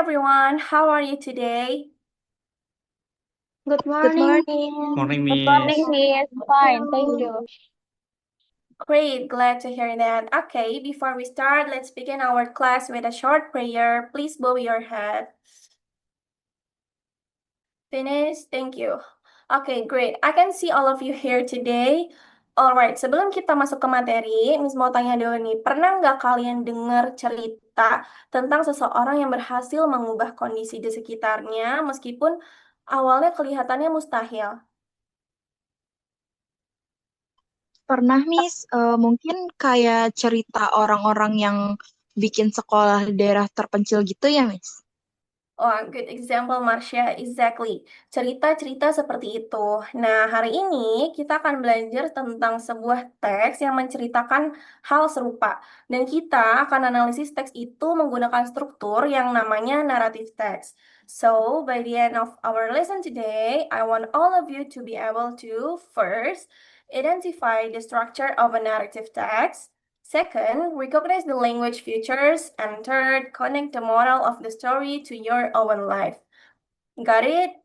everyone, how are you today? Good Good morning, morning. Miss. Morning, Good Miss. morning, Miss. Fine, thank Hello. you. Great, glad to hear that. Okay, before we start, let's begin our class with a short prayer. Please bow your head. Finish, thank you. Okay, great. I can see all of you here today. Alright, sebelum kita masuk ke materi, Miss mau tanya dulu nih, pernah nggak kalian dengar cerita tentang seseorang yang berhasil mengubah kondisi di sekitarnya meskipun awalnya kelihatannya mustahil? Pernah, Miss, mungkin kayak cerita orang-orang yang bikin sekolah di daerah terpencil gitu ya, Miss? Oh, good example, Marsha. Exactly. Cerita-cerita seperti itu. Nah, hari ini kita akan belajar tentang sebuah teks yang menceritakan hal serupa. Dan kita akan analisis teks itu menggunakan struktur yang namanya narrative text. So, by the end of our lesson today, I want all of you to be able to first identify the structure of a narrative text. Second, recognize the language features. And third, connect the moral of the story to your own life. Got it?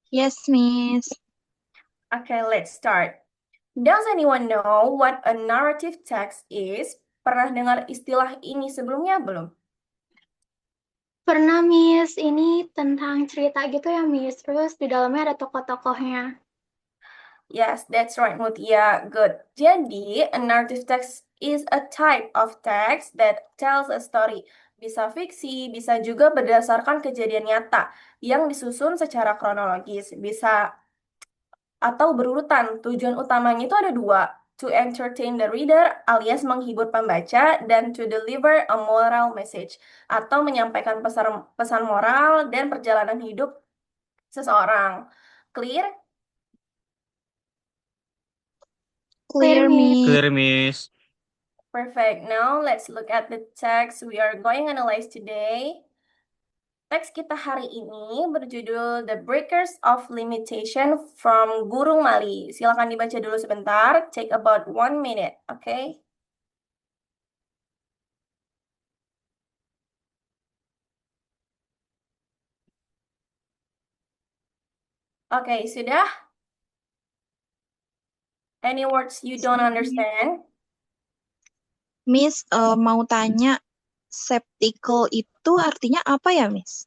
Yes, Miss. Okay, let's start. Does anyone know what a narrative text is? Pernah dengar istilah ini sebelumnya belum? Pernah, Miss. Ini tentang cerita gitu ya, Miss. Terus di dalamnya ada tokoh-tokohnya. Yes, that's right, Mutia. Good. Jadi, a narrative text is a type of text that tells a story. Bisa fiksi, bisa juga berdasarkan kejadian nyata yang disusun secara kronologis. Bisa atau berurutan. Tujuan utamanya itu ada dua, to entertain the reader alias menghibur pembaca dan to deliver a moral message atau menyampaikan pesan pesan moral dan perjalanan hidup seseorang. Clear? Clear, Clear, Miss. Miss. Clear, Miss. Perfect. Now let's look at the text we are going to analyze today. Teks kita hari ini berjudul The Breakers of Limitation from Gurung Mali. Silakan dibaca dulu sebentar. Take about 1 minute, okay? Oke, sudah? Any words you don't understand? Miss, mau tanya, skeptical itu artinya apa ya, Miss?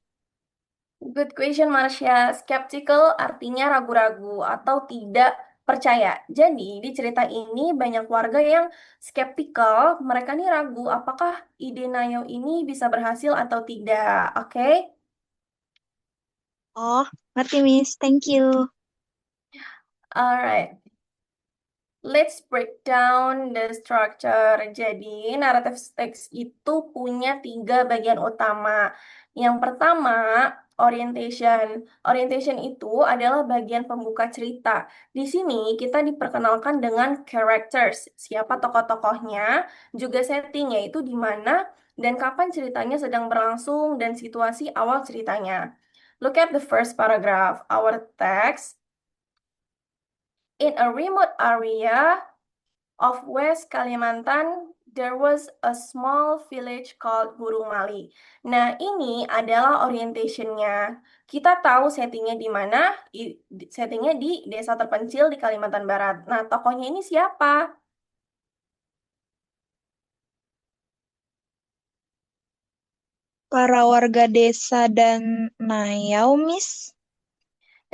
Good question, Marsha. Skeptical artinya ragu-ragu atau tidak percaya. Jadi, di cerita ini banyak warga yang skeptical. Mereka nih ragu apakah ide Nayo ini bisa berhasil atau tidak. Oke? Oh, ngerti, Miss. Thank you. Alright. Let's break down the structure. Jadi, narrative text itu punya 3 bagian utama. Yang pertama, orientation. Orientation itu adalah bagian pembuka cerita. Di sini kita diperkenalkan dengan characters, siapa tokoh-tokohnya, juga settingnya itu di mana dan kapan ceritanya sedang berlangsung dan situasi awal ceritanya. Look at the first paragraph. Our text in a remote area of West Kalimantan, there was a small village called Burung Mali. Nah, ini adalah orientationnya. Kita tahu settingnya di mana, settingnya di desa terpencil di Kalimantan Barat. Nah, tokohnya ini siapa? Para warga desa dan Nayau, Miss.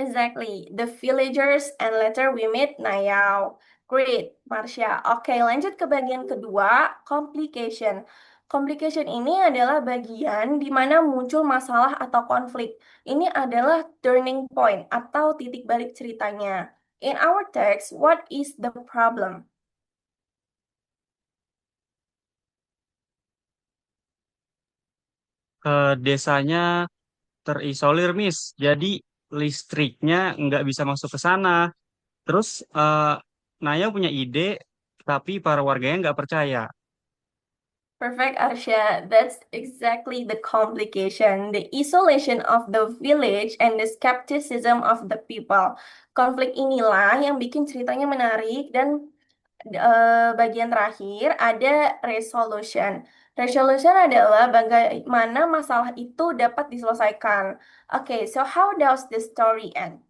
Exactly, the villagers and later we meet Nayao. Great, Marsha. Oke, lanjut ke bagian kedua, complication. Complication ini adalah bagian di mana muncul masalah atau konflik. Ini adalah turning point atau titik balik ceritanya. In our text, what is the problem? Desanya terisolir, Miss. Jadi listriknya nggak bisa masuk ke sana. Terus Naya punya ide, tapi para warganya nggak percaya. Perfect, Arsha. That's exactly the complication, the isolation of the village and the skepticism of the people. Konflik inilah yang bikin ceritanya menarik dan bagian terakhir ada resolution. Resolution adalah bagaimana masalah itu dapat diselesaikan. Okay, so how does the story end?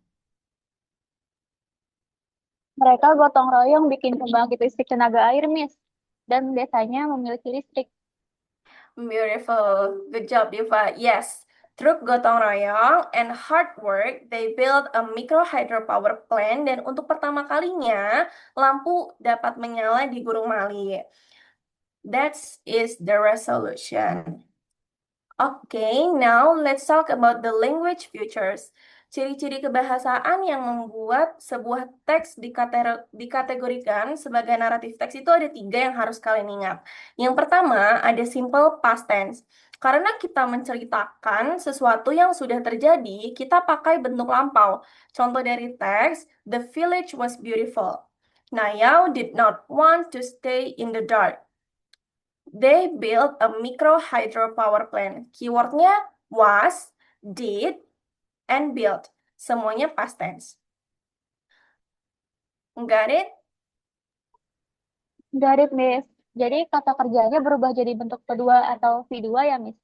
Mereka gotong royong bikin pembangkit listrik tenaga air, Miss. Dan desanya memiliki listrik. Beautiful. Good job, Diva. Yes. Through gotong royong and hard work, they built a micro hydropower plant dan untuk pertama kalinya lampu dapat menyala di Gunung Mali. That is the resolution. Okay, now let's talk about the language features. Ciri-ciri kebahasaan yang membuat sebuah teks dikategorikan sebagai naratif teks itu ada 3 yang harus kalian ingat. Yang pertama, ada simple past tense. Karena kita menceritakan sesuatu yang sudah terjadi, kita pakai bentuk lampau. Contoh dari teks, the village was beautiful. Nayao did not want to stay in the dark. They built a micro hydropower plant. Keywordnya was, did, and built. Semuanya past tense. Got it? Got it, Miss. Jadi kata kerjanya berubah jadi bentuk kedua atau V2 ya, Miss?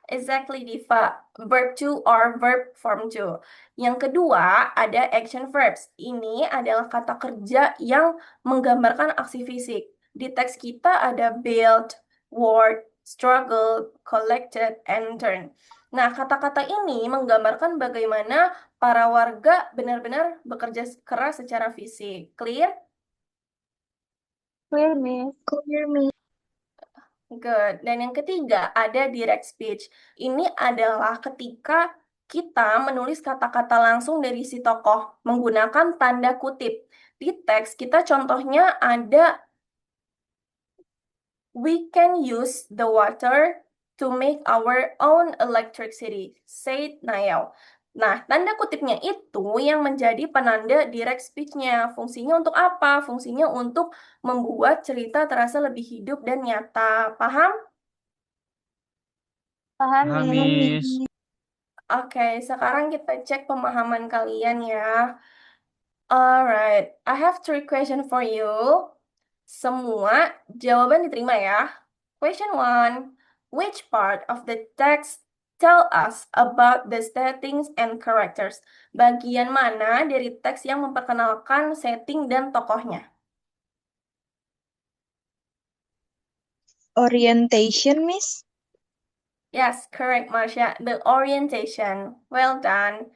Exactly, Diva. Verb to or verb form to. Yang kedua, ada action verbs. Ini adalah kata kerja yang menggambarkan aksi fisik. Di teks kita ada build, work, struggle, collected, and turn. Nah, kata-kata ini menggambarkan bagaimana para warga benar-benar bekerja keras secara fisik. Clear? Clear, Miss. Clear, Miss. Good. Dan yang ketiga, ada direct speech. Ini adalah ketika kita menulis kata-kata langsung dari si tokoh menggunakan tanda kutip. Di teks kita contohnya ada we can use the water to make our own electricity, said Nayao. Nah, tanda kutipnya itu yang menjadi penanda direct speech-nya. Fungsinya untuk apa? Fungsinya untuk membuat cerita terasa lebih hidup dan nyata. Paham? Paham, Paham, Miss. Miss. Oke, sekarang kita cek pemahaman kalian ya. Alright, I have 3 question for you. Semua jawaban diterima ya. Question 1. Which part of the text tell us about the settings and characters? Bagian mana dari teks yang memperkenalkan setting dan tokohnya? Orientation, Miss. Yes, correct, Marsha. The orientation. Well done.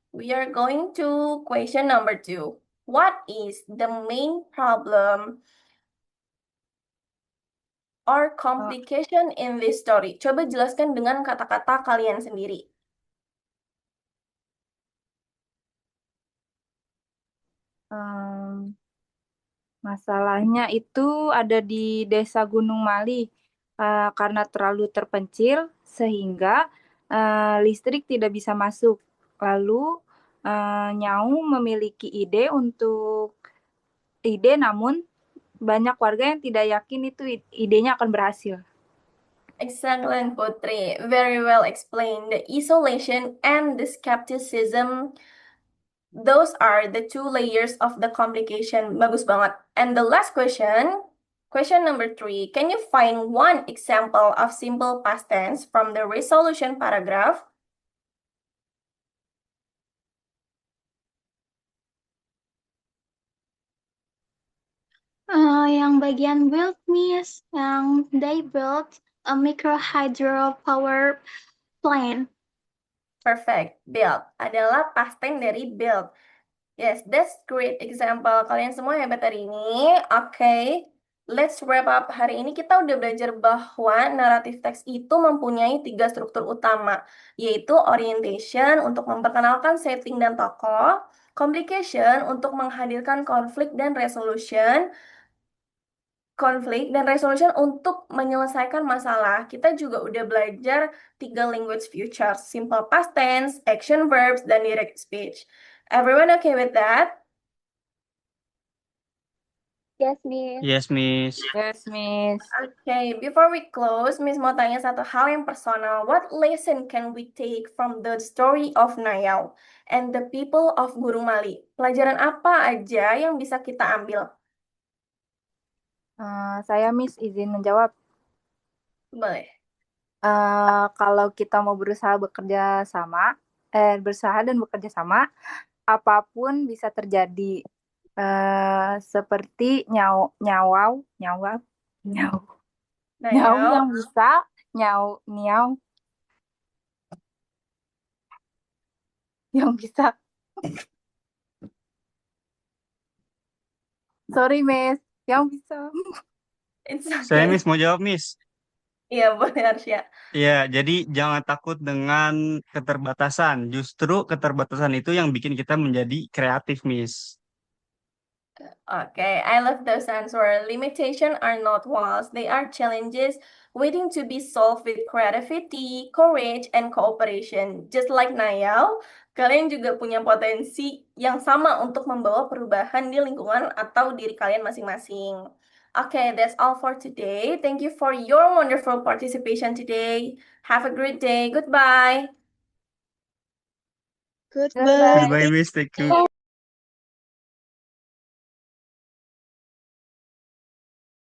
We are going to question number 2. What is the main problem or complication in this story? Coba jelaskan dengan kata-kata kalian sendiri. Masalahnya itu ada di Desa Gunung Mali karena terlalu terpencil sehingga listrik tidak bisa masuk. Lalu Nyau memiliki ide namun banyak warga yang tidak yakin itu idenya akan berhasil. Excellent, Putri. Very well explained. The isolation and the skepticism, those are the 2 layers of the complication. Bagus banget. And the last question, question number 3. Can you find one example of simple past tense from the resolution paragraph? Yang bagian build, Miss. Yang they built a micro hydropower plant. Perfect. Build adalah past tense dari build. Yes, that's great example. Kalian semua hebat hari ini. Oke, let's wrap up. Hari ini kita udah belajar bahwa naratif teks itu mempunyai 3 struktur utama, yaitu orientation untuk memperkenalkan setting dan tokoh, complication untuk menghadirkan konflik dan resolution untuk menyelesaikan masalah. Kita juga udah belajar 3 language features, simple past tense, action verbs, dan direct speech. Everyone okay with that? Yes, Miss. Yes, Miss. Yes, Miss. Okay, before we close, Miss mau tanya satu hal yang personal. What lesson can we take from the story of Nayao and the people of Gurung Mali? Pelajaran apa aja yang bisa kita ambil? Saya Miss izin menjawab. Boleh. Kalau kita mau berusaha berusaha dan bekerja sama, apapun bisa terjadi. Seperti nyawau, nyau, nyau Nayau. yang bisa, niau yang bisa. Sorry, Miss, yang bisa. It's Saya okay. Miss mau jawab Miss. Iya, boleh Arsya. Ya, jadi jangan takut dengan keterbatasan. Justru keterbatasan itu yang bikin kita menjadi kreatif, Miss. Okay, I love those answers. Limitations are not walls, they are challenges waiting to be solved with creativity, courage, and cooperation. Just like Nayal, kalian juga punya potensi yang sama untuk membawa perubahan di lingkungan atau diri kalian masing-masing. Okay, that's all for today. Thank you for your wonderful participation today. Have a great day. Goodbye. Goodbye. Goodbye, Miss. Thank you. Goodbye.